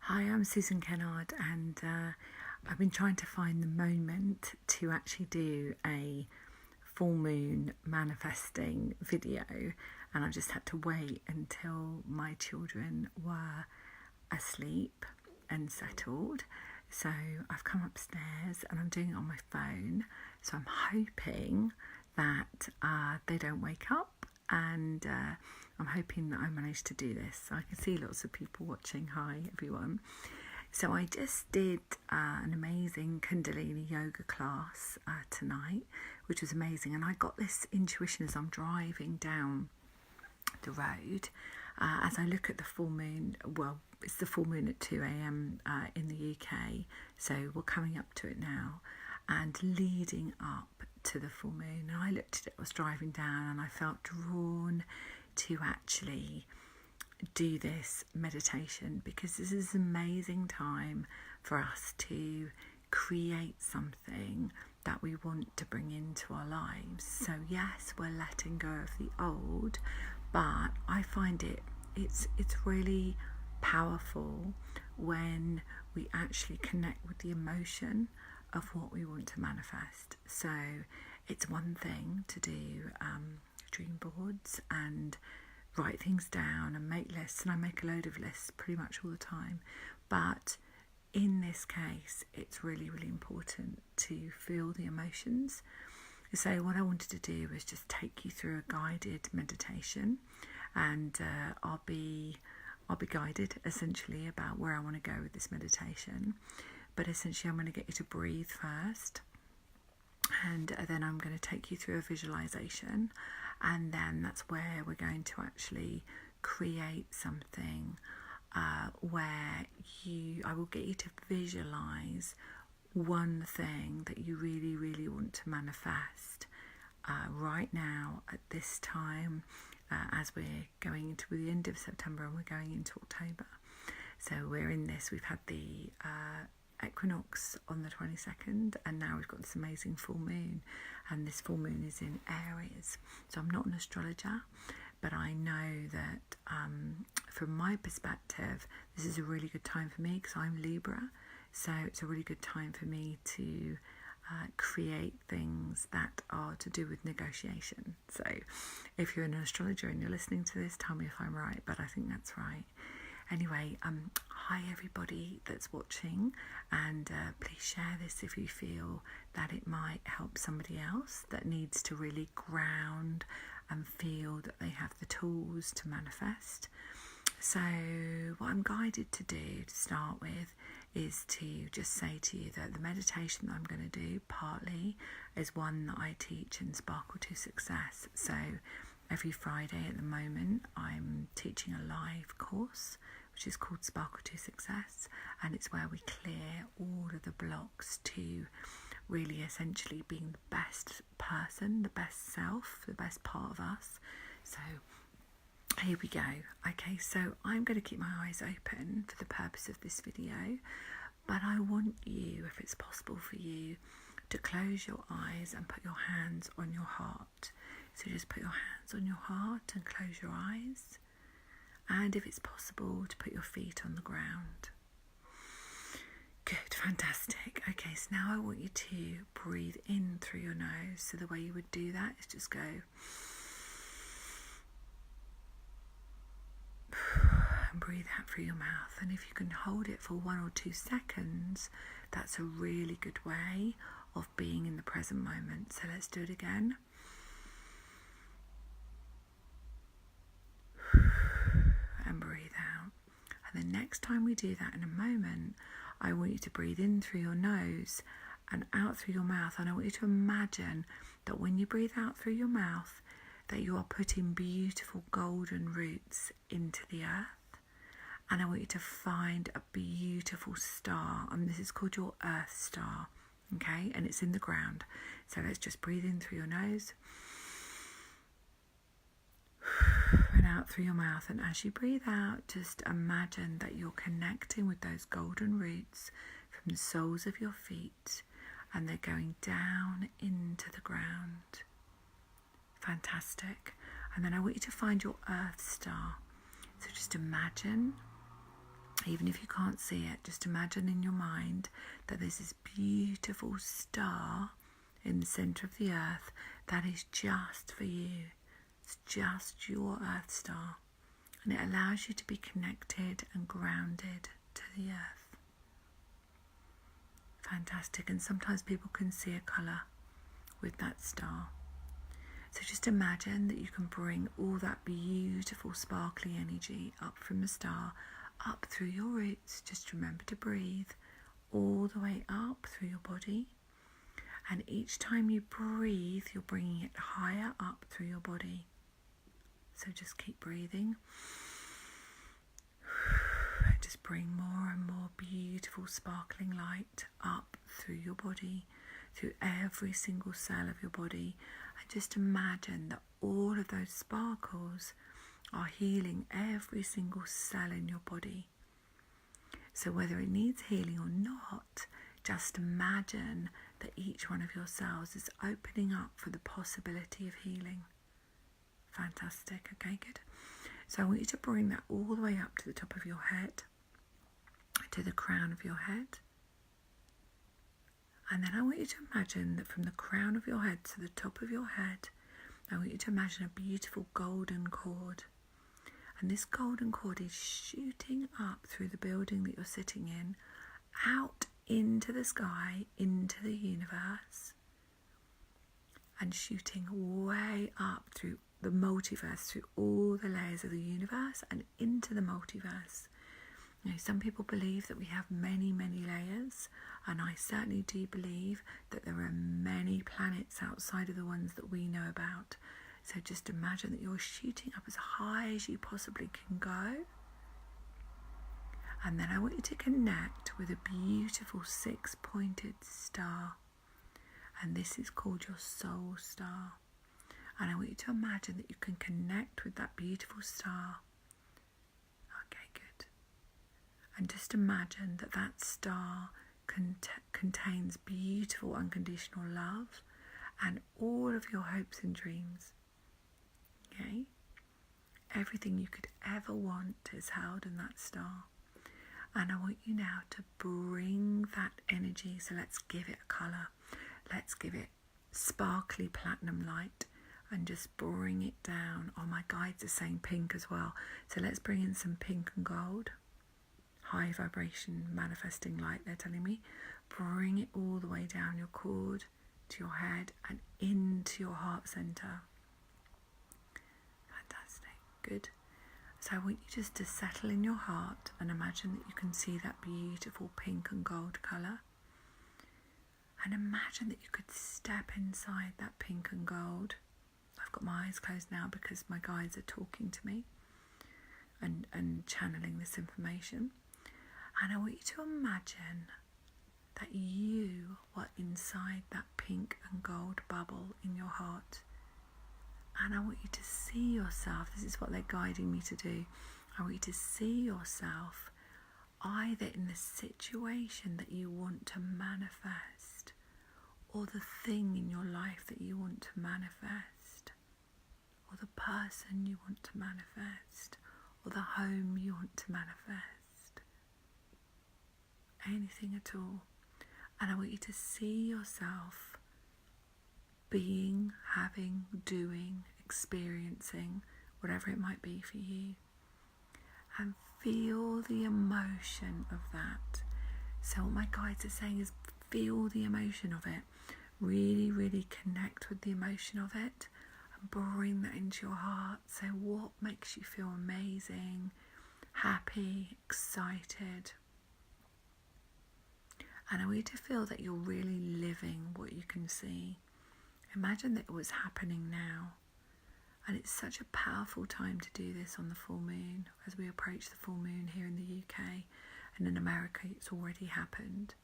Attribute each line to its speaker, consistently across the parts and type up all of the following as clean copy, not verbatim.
Speaker 1: Hi, I'm Susan Kennard, and I've been trying to find the moment to actually do a full moon manifesting video, and I've just had to wait until my children were asleep and settled. So I've come upstairs and I'm doing it on my phone, so I'm hoping that they don't wake up, and I'm hoping that I manage to do this. I can see lots of people watching. Hi everyone. So I just did an amazing Kundalini yoga class tonight, which was amazing, and I got this intuition as I'm driving down the road as I look at the full moon. Well, it's the full moon at 2 a.m. In the UK, so we're coming up to it now, and leading up to the full moon. And I looked at it, I was driving down, and I felt drawn to actually do this meditation, because this is an amazing time for us to create something that we want to bring into our lives. So yes, we're letting go of the old, but I find it's really powerful when we actually connect with the emotion of what we want to manifest. So it's one thing to do dream boards and write things down and make lists, and I make a load of lists pretty much all the time, but in this case it's really important to feel the emotions. So what I wanted to do was just take you through a guided meditation, and I'll be guided essentially about where I want to go with this meditation. But essentially I'm going to get you to breathe first, and then I'm going to take you through a visualization, and then that's where we're going to actually create something where I will get you to visualize one thing that you really want to manifest right now at this time, as we're going into the end of September and we're going into October. So we're in this, we've had the equinox on the 22nd, and now we've got this amazing full moon, and this full moon is in Aries. So I'm not an astrologer, but I know that from my perspective this is a really good time for me, because I'm Libra, so it's a really good time for me to create things that are to do with negotiation. So if you're an astrologer and you're listening to this, tell me if I'm right, but I think that's right. Anyway, hi everybody that's watching, and please share this if you feel that it might help somebody else that needs to really ground and feel that they have the tools to manifest. So what I'm guided to do to start with is to just say to you that the meditation that I'm going to do partly is one that I teach in Sparkle to Success. So every Friday at the moment I'm teaching a live course which is called Sparkle to Success, and it's where we clear all of the blocks to really essentially being the best person, the best self, the best part of us. So here we go. Okay, so I'm going to keep my eyes open for the purpose of this video, but I want you, if it's possible for you, to close your eyes and put your hands on your heart. So just put your hands on your heart and close your eyes, and if it's possible, to put your feet on the ground. Good, fantastic. Okay, so now I want you to breathe in through your nose. So the way you would do that is just go and breathe out through your mouth. And if you can hold it for 1 or 2 seconds, that's a really good way of being in the present moment. So let's do it again. And breathe out. And the next time we do that in a moment, I want you to breathe in through your nose and out through your mouth. And I want you to imagine that when you breathe out through your mouth, that you are putting beautiful golden roots into the earth. And I want you to find a beautiful star, and this is called your earth star, okay? And it's in the ground. So let's just breathe in through your nose and out through your mouth. And as you breathe out, just imagine that you're connecting with those golden roots from the soles of your feet, and they're going down into the ground. Fantastic. And then I want you to find your earth star. So just imagine Even if you can't see it, just imagine in your mind that there's this beautiful star in the centre of the earth that is just for you. It's just your earth star. And it allows you to be connected and grounded to the earth. Fantastic. And sometimes people can see a colour with that star. So just imagine that you can bring all that beautiful sparkly energy up from the star, up through your roots. Just remember to breathe all the way up through your body. And each time you breathe, you're bringing it higher up through your body. So just keep breathing. Just bring more and more beautiful sparkling light up through your body, through every single cell of your body. And just imagine that all of those sparkles are healing every single cell in your body. So whether it needs healing or not, just imagine that each one of your cells is opening up for the possibility of healing. Fantastic. Okay, good. So I want you to bring that all the way up to the top of your head, to the crown of your head. And then I want you to imagine that from the crown of your head to the top of your head, I want you to imagine a beautiful golden cord. And this golden cord is shooting up through the building that you're sitting in, out into the sky, into the universe, and shooting way up through the multiverse, through all the layers of the universe and into the multiverse. You know, some people believe that we have many, many layers, and I certainly do believe that there are many planets outside of the ones that we know about. So just imagine that you're shooting up as high as you possibly can go. And then I want you to connect with a beautiful 6-pointed star. And this is called your soul star. And I want you to imagine that you can connect with that beautiful star. Okay, good. And just imagine that that star contains beautiful unconditional love and all of your hopes and dreams. Okay? Everything you could ever want is held in that star. And I want you now to bring that energy. So let's give it a colour. Let's give it sparkly platinum light and just bring it down. Oh, my guides are saying pink as well. So let's bring in some pink and gold. High vibration manifesting light, they're telling me. Bring it all the way down your cord to your head and into your heart centre. Fantastic. Good. So I want you just to settle in your heart and imagine that you can see that beautiful pink and gold colour. And imagine that you could step inside that pink and gold. I've got my eyes closed now because my guides are talking to me and channeling this information. And I want you to imagine that you were inside that pink and gold bubble in your heart. And I want you to see yourself, this is what they're guiding me to do. I want you to see yourself either in the situation that you want to manifest or the thing in your life that you want to manifest or the person you want to manifest or the home you want to manifest. Anything at all. And I want you to see yourself being, having, doing, experiencing, whatever it might be for you. And feel the emotion of that. So what my guides are saying is feel the emotion of it. Really, really connect with the emotion of it and bring that into your heart. So what makes you feel amazing, happy, excited? And I want you to feel that you're really living what you can see. Imagine that it was happening now. And it's such a powerful time to do this on the full moon as we approach the full moon here in the UK. And in America, it's already happened.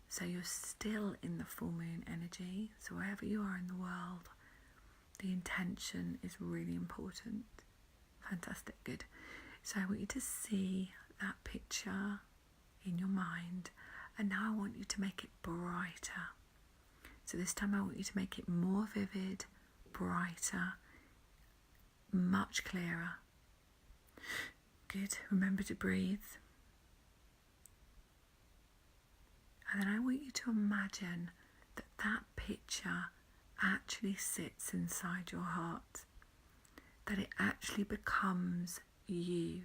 Speaker 1: So you're still in the full moon energy. So wherever you are in the world, the intention is really important. Fantastic, good. So I want you to see that picture in your mind. And now I want you to make it brighter. So this time I want you to make it more vivid, brighter, much clearer. Good. Remember to breathe. And then I want you to imagine that that picture actually sits inside your heart, that it actually becomes you.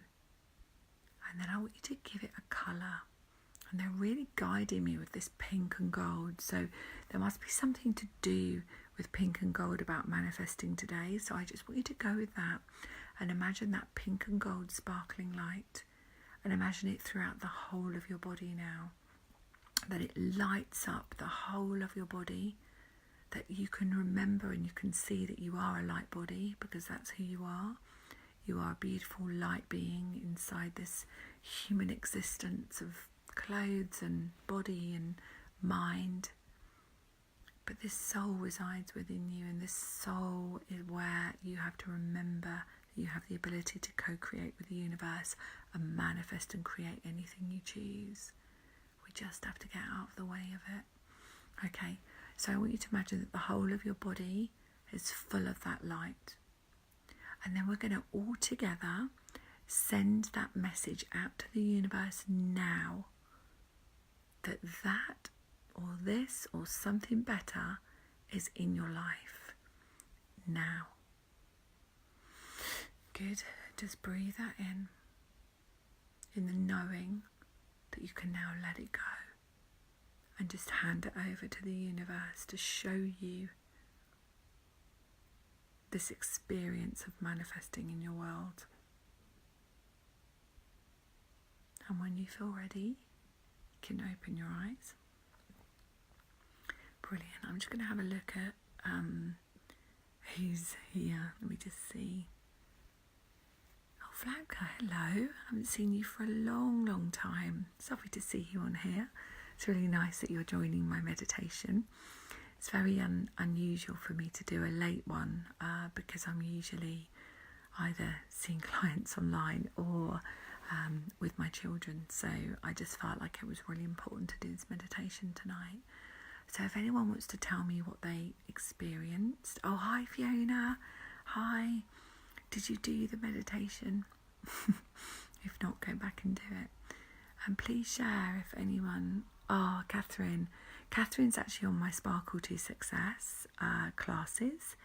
Speaker 1: And then I want you to give it a colour. And they're really guiding me with this pink and gold. So there must be something to do with pink and gold about manifesting today. So I just want you to go with that and imagine that pink and gold sparkling light. And imagine it throughout the whole of your body now. That it lights up the whole of your body. That you can remember and you can see that you are a light body, because that's who you are. You are a beautiful light being inside this human existence of clothes and body and mind. But this soul resides within you, and this soul is where you have to remember that you have the ability to co-create with the universe and manifest and create anything you choose. We just have to get out of the way of it. Okay, so I want you to imagine that the whole of your body is full of that light. And then we're going to all together send that message out to the universe now, that or this or something better is in your life now. Good. Just breathe that in the knowing that you can now let it go, and just hand it over to the universe to show you this experience of manifesting in your world. And when you feel ready, you can open your eyes. Brilliant. I'm just going to have a look at who's here. Let me just see. Oh, Flatka, hello. I haven't seen you for a long, long time. It's lovely to see you on here. It's really nice that you're joining my meditation. It's very unusual for me to do a late one because I'm usually either seeing clients online or with my children. So I just felt like it was really important to do this meditation tonight. So if anyone wants to tell me what they experienced. Oh, hi Fiona. Hi. Did you do the meditation? If not, go back and do it. And please share if anyone... Oh, Catherine. Catherine's actually on my Sparkle to Success classes,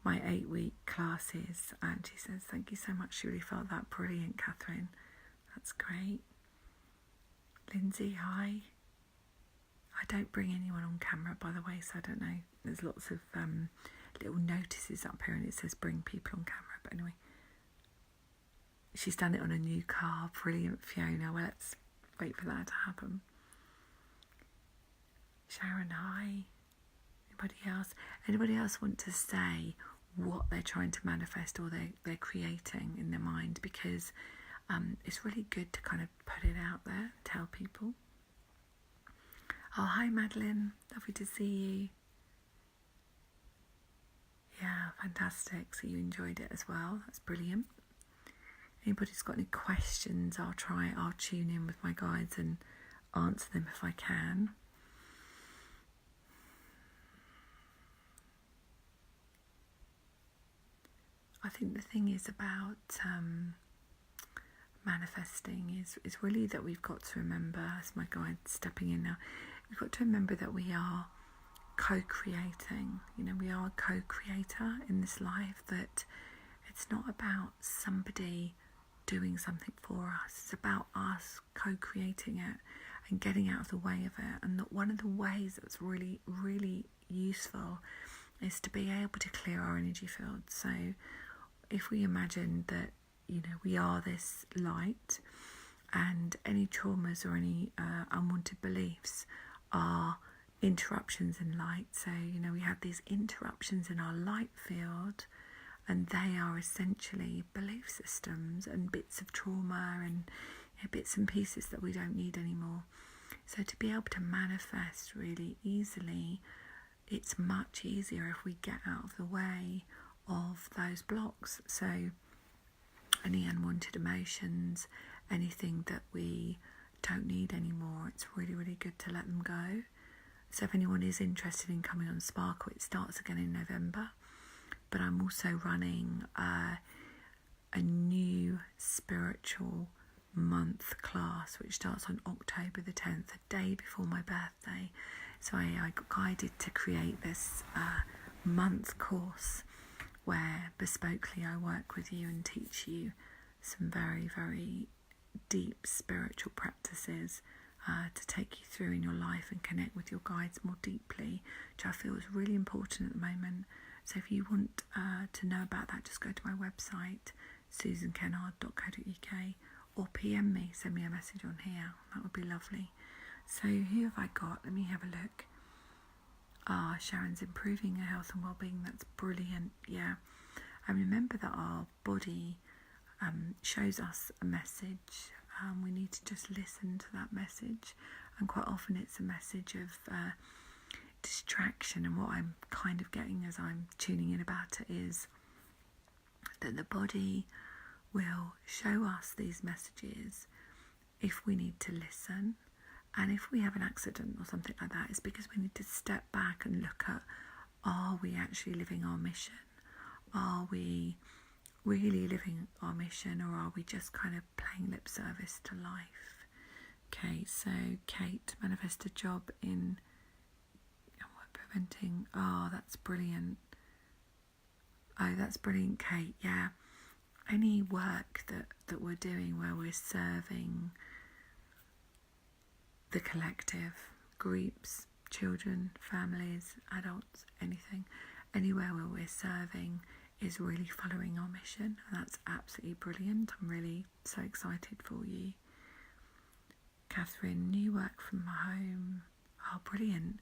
Speaker 1: my 8-week classes. And she says, thank you so much. She really felt that. Brilliant, Catherine. That's great. Lindsay, hi. I don't bring anyone on camera, by the way, so I don't know. There's lots of little notices up here and it says bring people on camera. But anyway, she's done it on a new car. Brilliant, Fiona. Well, let's wait for that to happen. Sharon, hi. Anybody else want to say what they're trying to manifest or they're creating in their mind? Because it's really good to kind of put it out there, tell people. Oh, hi Madeline, lovely to see you. Yeah, fantastic. So you enjoyed it as well. That's brilliant. Anybody's got any questions, I'll tune in with my guides and answer them if I can. I think the thing is about manifesting is really that we've got to remember, as my guide stepping in now, we've got to remember that we are co-creating. You know, we are a co-creator in this life, that it's not about somebody doing something for us. It's about us co-creating it and getting out of the way of it. And that one of the ways that's really, really useful is to be able to clear our energy field. So if we imagine that, you know, we are this light, and any traumas or any unwanted beliefs are interruptions in light. So, you know, we have these interruptions in our light field, and they are essentially belief systems and bits of trauma and, you know, bits and pieces that we don't need anymore. So to be able to manifest really easily, it's much easier if we get out of the way of those blocks. So any unwanted emotions, anything that we don't need anymore, it's really, really good to let them go. So if anyone is interested in coming on Sparkle, it starts again in November. But I'm also running a new spiritual month class, which starts on October the 10th, a day before my birthday. So I got guided to create this month course where bespokely I work with you and teach you some very, very deep spiritual practices to take you through in your life and connect with your guides more deeply, which I feel is really important at the moment. So if you want to know about that, just go to my website, susankennard.co.uk, or PM me, send me a message on here. That would be lovely. So who have I got? Let me have a look. Sharon's improving her health and well-being. That's brilliant. Yeah. And remember that our body shows us a message. We need to just listen to that message. And quite often it's a message of distraction. And what I'm kind of getting as I'm tuning in about it is that the body will show us these messages if we need to listen. And if we have an accident or something like that, it's because we need to step back and look at, are we actually living our mission? Are we really living our mission, or are we just kind of playing lip service to life? Okay, so Kate, manifest a job in preventing. Oh, that's brilliant. Oh, that's brilliant, Kate. Yeah. Any work that we're doing where we're serving the collective, groups, children, families, adults, anything, anywhere where we're serving is really following our mission. And that's absolutely brilliant. I'm really so excited for you. Catherine, new work from home. Oh, brilliant.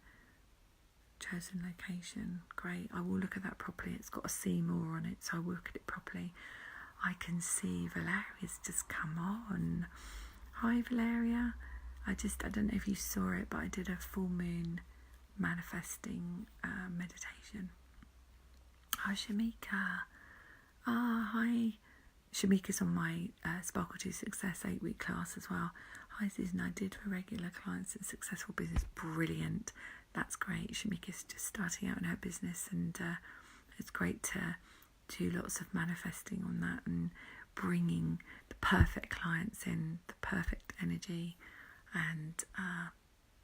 Speaker 1: Chosen location. Great. I will look at that properly. It's got a see more on it, so I will look at it properly. I can see Valeria's just come on. Hi, Valeria. I don't know if you saw it, but I did a full moon manifesting meditation. Hi, Shamika. Hi. Shamika's on my Sparkle to Success 8-week class as well. Hi, Susan. I did for regular clients and successful business. Brilliant. That's great. Shamika's just starting out in her business, and it's great to do lots of manifesting on that and bringing the perfect clients in, the perfect energy, and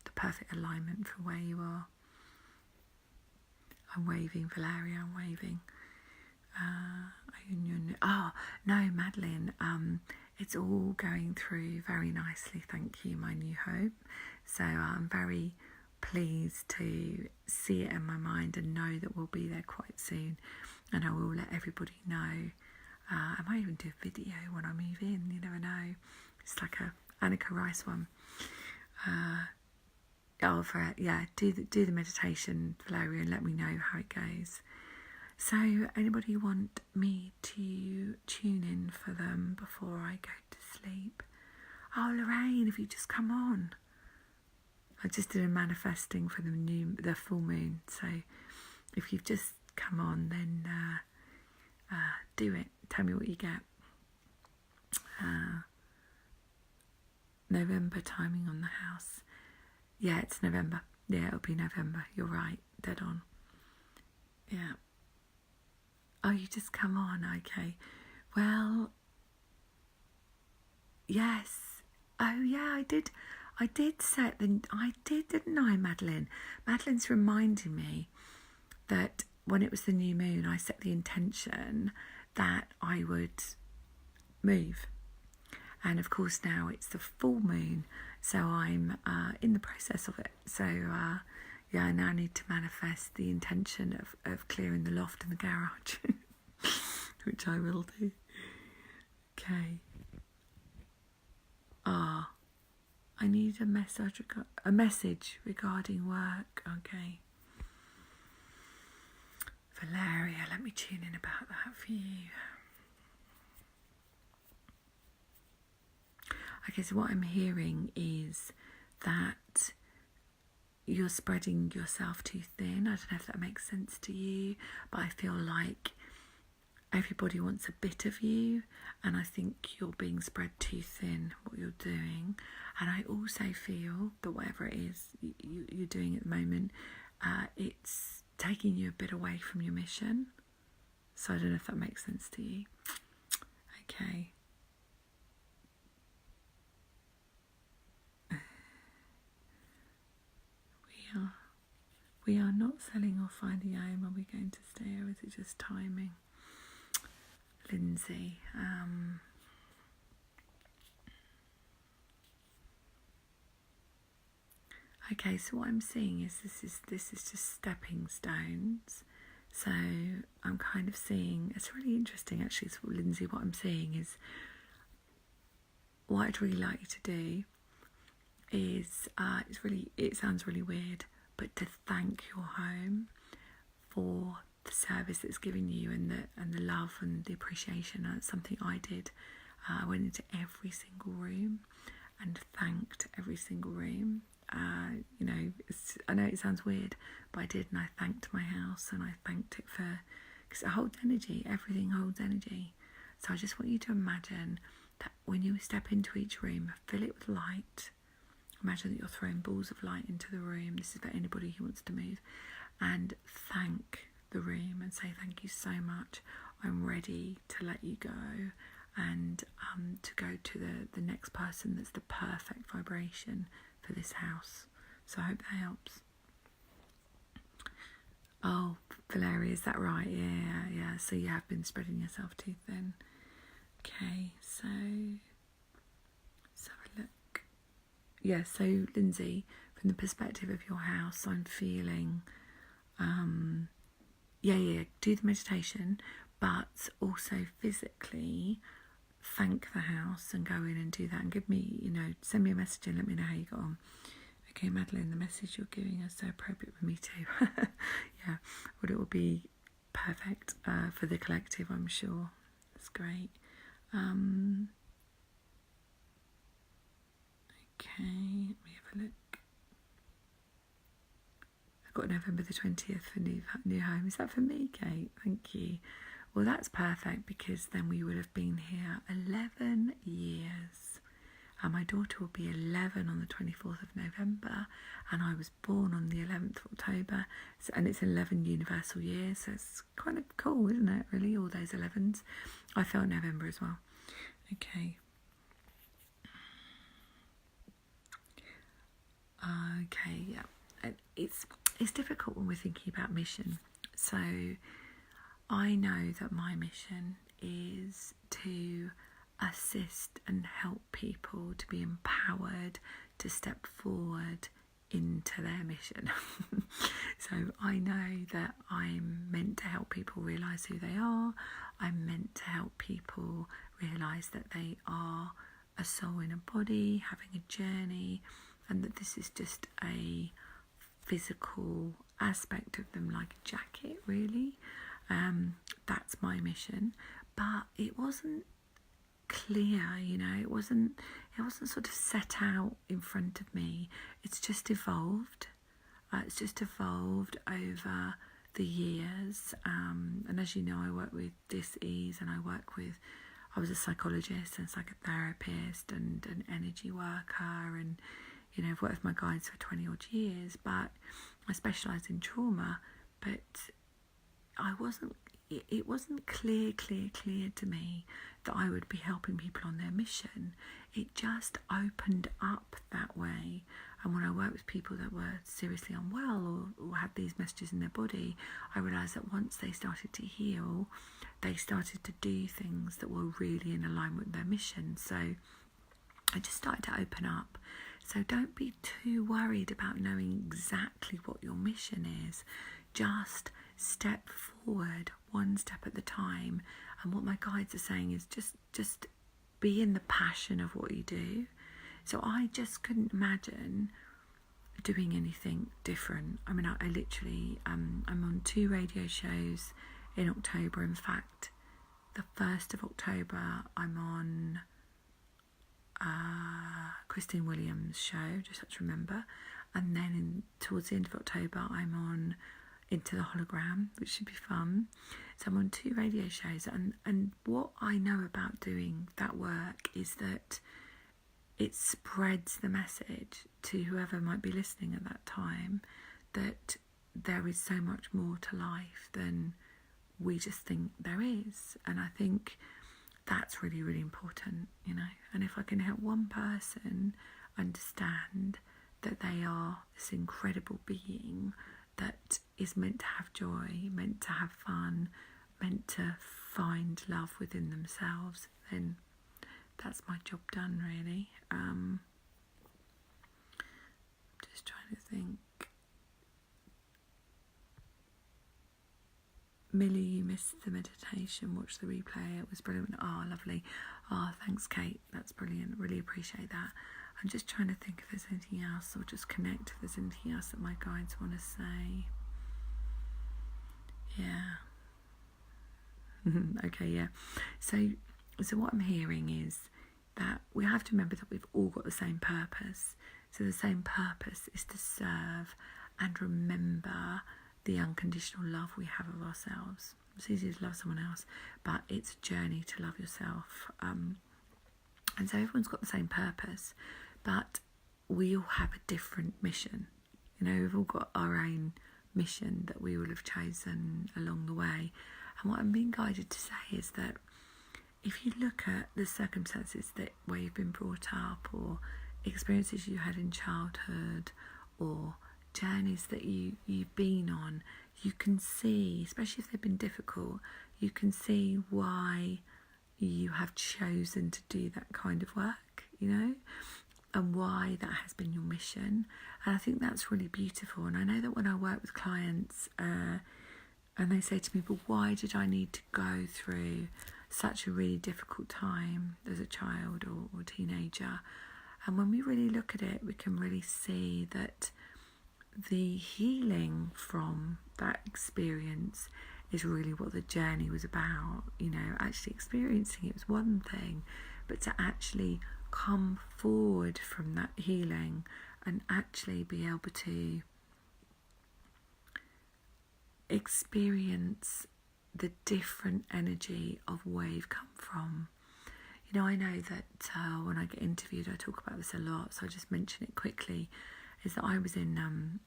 Speaker 1: the perfect alignment for where you are. I'm waving, Valeria, I'm waving. Oh, no, Madeline, it's all going through very nicely, thank you, my new hope. So I'm very pleased to see it in my mind and know that we'll be there quite soon. And I will let everybody know. I might even do a video when I move in, you never know. It's like a Annika Rice one. Do the meditation, Valeria, and let me know how it goes. So anybody want me to tune in for them before I go to sleep? Oh, Lorraine, have you just come on? I just did a manifesting for the full moon. So if you've just come on, then do it. Tell me what you get. November timing on the house. Yeah, it's November. Yeah, it'll be November. You're right. Dead on. Yeah. Oh, you just come on. Okay. Well, yes. Oh, yeah, I did set the... I did, didn't I, Madeline? Madeline's reminding me that when it was the new moon, I set the intention that I would move. And of course now it's the full moon, so I'm in the process of it. So I now need to manifest the intention of clearing the loft and the garage, which I will do. Okay. I need a message regarding work. Okay. Valeria, let me tune in about that for you. Okay, so what I'm hearing is that you're spreading yourself too thin. I don't know if that makes sense to you, but I feel like everybody wants a bit of you, and I think you're being spread too thin, what you're doing. And I also feel that whatever it is you're doing at the moment, it's taking you a bit away from your mission. So I don't know if that makes sense to you. Okay. We are not selling or finding a home. Are we going to stay, or is it just timing? Lindsay. Okay, so what I'm seeing is this is just stepping stones. So I'm kind of seeing, it's really interesting actually, so Lindsay, what I'm seeing is, what I'd really like you to do is, it sounds really weird, but to thank your home for the service it's given you, and the love and the appreciation. And it's something I did. I went into every single room and thanked every single room. I know it sounds weird, but I did, and I thanked my house, and I thanked it because it holds energy. Everything holds energy. So I just want you to imagine that when you step into each room, fill it with light. Imagine that you're throwing balls of light into the room. This is for anybody who wants to move. And thank the room and say, thank you so much. I'm ready to let you go, and to go to the next person that's the perfect vibration for this house. So I hope that helps. Oh, Valeria, is that right? Yeah. So you have been spreading yourself too thin. Okay, so let's have a look. Yeah, so Lindsay, from the perspective of your house, I'm feeling, do the meditation, but also physically thank the house and go in and do that, and give me, send me a message and let me know how you got on. Okay, Madeline, the message you're giving is so appropriate for me too. Yeah, well, it will be perfect for the collective, I'm sure. That's great. Okay, let me have a look. I've got November the 20th for new home. Is that for me, Kate? Thank you. Well, that's perfect, because then we would have been here 11 years. And my daughter will be 11 on the 24th of November, and I was born on the 11th of October, and it's 11 universal years, so it's kind of cool, isn't it, really, all those 11s. I felt November as well. Okay. Okay, yeah. It's difficult when we're thinking about mission. So I know that my mission is to assist and help people to be empowered to step forward into their mission. So I know that I'm meant to help people realise who they are. I'm meant to help people realise that they are a soul in a body, having a journey, and that this is just a physical aspect of them, like a jacket, really. That's my mission. But it wasn't clear, it wasn't sort of set out in front of me. It's just evolved. It's just evolved over the years. And as you know, I work with dis-ease, and I was a psychologist and psychotherapist and an energy worker, and I've worked with my guides for 20 odd years, but I specialised in trauma. But it wasn't clear to me that I would be helping people on their mission. It just opened up that way. And when I worked with people that were seriously unwell or had these messages in their body, I realised that once they started to heal, they started to do things that were really in alignment with their mission. So I just started to open up. So don't be too worried about knowing exactly what your mission is. Just step forward one step at a time. And what my guides are saying is just be in the passion of what you do. So I just couldn't imagine doing anything different. I mean, I literally, I'm on 2 radio shows in October. In fact, the 1st of October, I'm on Christine Williams' show, just have to remember. And then towards the end of October, I'm on Into the Hologram, which should be fun. So I'm on 2 radio shows, and what I know about doing that work is that it spreads the message to whoever might be listening at that time that there is so much more to life than we just think there is. And I think that's really, really important, and if I can help one person understand that they are this incredible being that is meant to have joy, meant to have fun, meant to find love within themselves, then that's my job done, really. Just trying to think. Millie, you missed the meditation. Watch the replay. It was brilliant. Oh, lovely. Oh, thanks, Kate. That's brilliant. Really appreciate that. I'm just trying to think if there's anything else, or just connect if there's anything else that my guides want to say. Yeah. Okay, yeah. So what I'm hearing is that we have to remember that we've all got the same purpose. So the same purpose is to serve and remember the unconditional love we have of ourselves. It's easy to love someone else, but it's a journey to love yourself. And so everyone's got the same purpose, but we all have a different mission. We've all got our own mission that we will have chosen along the way. And what I'm being guided to say is that if you look at the circumstances where you've been brought up, or experiences you had in childhood, or journeys that you've been on, you can see, especially if they've been difficult, you can see why you have chosen to do that kind of work, and why that has been your mission. And I think that's really beautiful. And I know that when I work with clients and they say to me, but why did I need to go through such a really difficult time as a child or teenager? And when we really look at it, we can really see that the healing from that experience is really what the journey was about. Actually experiencing it was one thing, but to actually come forward from that healing and actually be able to experience the different energy of where you've come from. I know that when I get interviewed, I talk about this a lot, so I just mention it quickly, is that I was in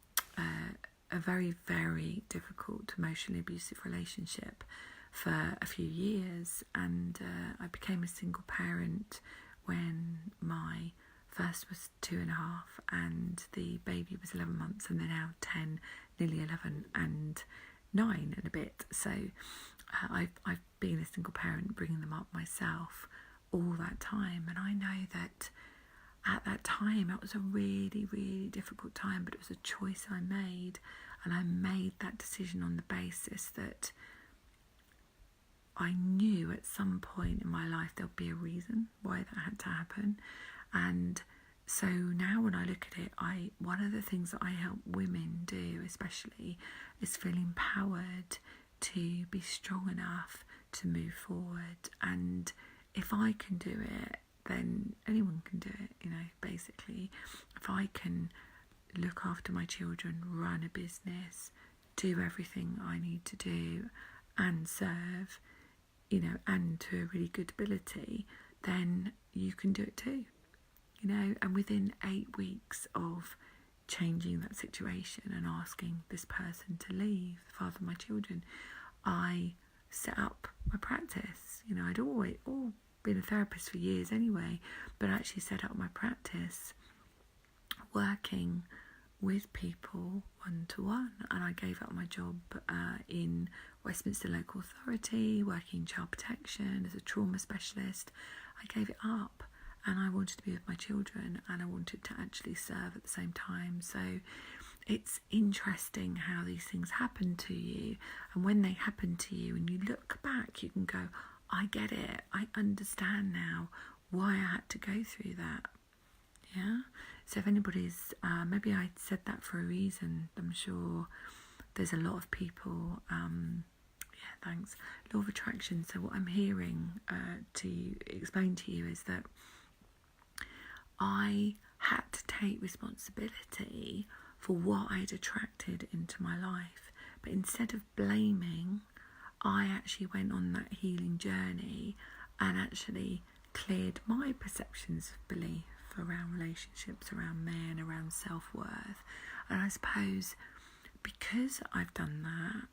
Speaker 1: a very, very difficult, emotionally abusive relationship for a few years, and I became a single parent when my first was 2.5 and the baby was 11 months, and they're now 10, nearly 11 and 9 and a bit. So I've been a single parent, bringing them up myself all that time. And I know that at that time it was a really, really difficult time, but it was a choice I made, and I made that decision on the basis that I knew at some point in my life there'll be a reason why that had to happen. And so now when I look at it, one of the things that I help women do especially is feel empowered to be strong enough to move forward. And if I can do it, then anyone can do it, basically. If I can look after my children, run a business, do everything I need to do and serve, and to a really good ability, then you can do it too, and within 8 weeks of changing that situation and asking this person to leave, the father of my children, I set up my practice. I'd always been a therapist for years anyway, but I actually set up my practice working with people one-to-one, and I gave up my job in Westminster Local Authority, working in child protection as a trauma specialist. I gave it up, and I wanted to be with my children, and I wanted to actually serve at the same time. So it's interesting how these things happen to you, and when they happen to you and you look back, you can go, I get it, I understand now why I had to go through that. Yeah. So if anybody's, maybe I said that for a reason. I'm sure there's a lot of people, thanks, law of attraction. So what I'm hearing to explain to you is that I had to take responsibility for what I'd attracted into my life. But instead of blaming, I actually went on that healing journey and actually cleared my perceptions of belief around relationships, around men, around self-worth. And I suppose because I've done that,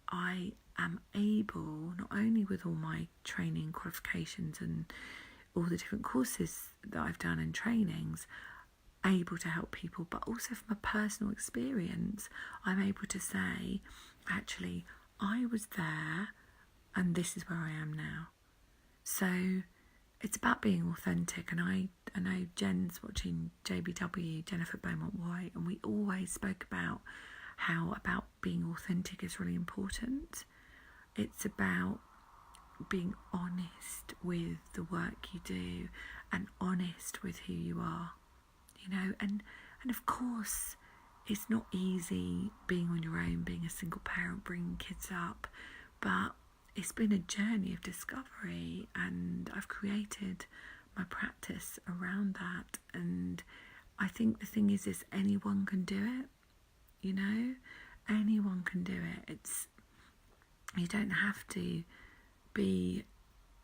Speaker 1: I am able, not only with all my training qualifications and all the different courses that I've done and trainings, able to help people, but also from a personal experience, I'm able to say, actually, I was there and this is where I am now. So it's about being authentic. And I know Jen's watching JBW, Jennifer Beaumont White, and we always spoke about how about being authentic is really important. It's about being honest with the work you do and honest with who you are, you know, and of course it's not easy being on your own, being a single parent, bringing kids up, but it's been a journey of discovery, and I've created my practice around that. And I think the thing is anyone can do it, you know, anyone can do it. You don't have to be,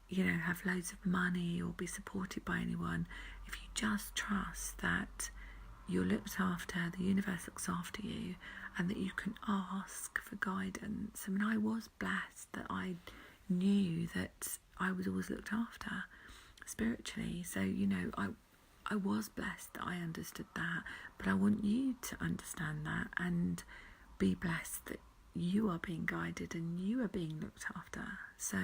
Speaker 1: you know, have loads of money or be supported by anyone. If you just trust that you're looked after, the universe looks after you, and that you can ask for guidance. I mean, I was blessed that I knew that I was always looked after spiritually. So, you know, I was blessed that I understood that, but I want you to understand that and be blessed that you are being guided and you are being looked after. So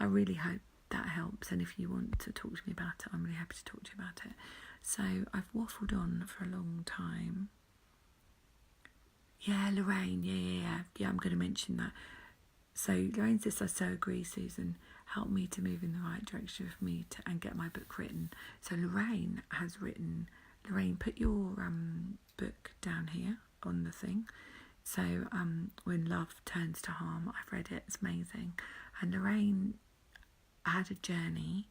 Speaker 1: I really hope that helps, and if you want to talk to me about it, I'm really happy to talk to you about it. So I've waffled on for a long time. Yeah, Lorraine, yeah, I'm going to mention that. So Lorraine says, I so agree, Susan. Help me to move in the right direction for me and get my book written. So Lorraine has written, Lorraine, put your book down here on the thing. So When Love Turns to Harm, I've read it, it's amazing. And Lorraine had a journey,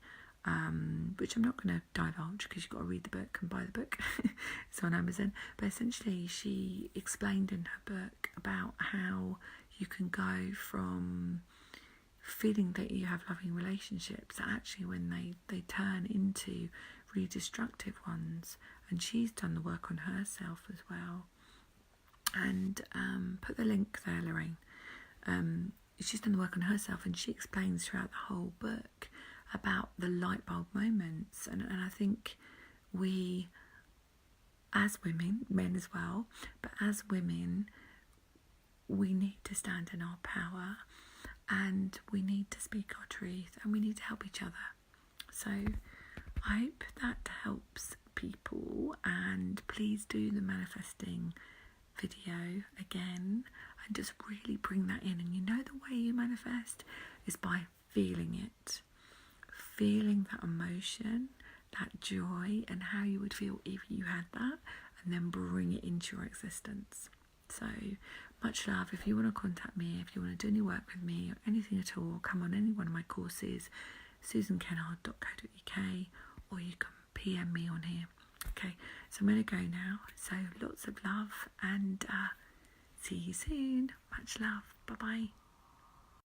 Speaker 1: which I'm not going to divulge because you've got to read the book and buy the book. It's on Amazon. But essentially she explained in her book about how you can go from feeling that you have loving relationships actually when they turn into really destructive ones. And she's done the work on herself as well. And put the link there, Lorraine. She's done the work on herself, and she explains throughout the whole book about the light bulb moments. And I think we, as women, men as well, but as women, we need to stand in our power, and we need to speak our truth, and we need to help each other. So I hope that helps people, and please do the manifesting video again and just really bring that in. And you know, the way you manifest is by feeling it, feeling that emotion, that joy, and how you would feel if you had that, and then bring it into your existence. So much love. If you want to contact me, if you want to do any work with me or anything at all, come on any one of my courses, susankennard.co.uk, or you can PM me on here. Okay, so I'm going to go now. So lots of love, and see you soon. Much love. Bye-bye.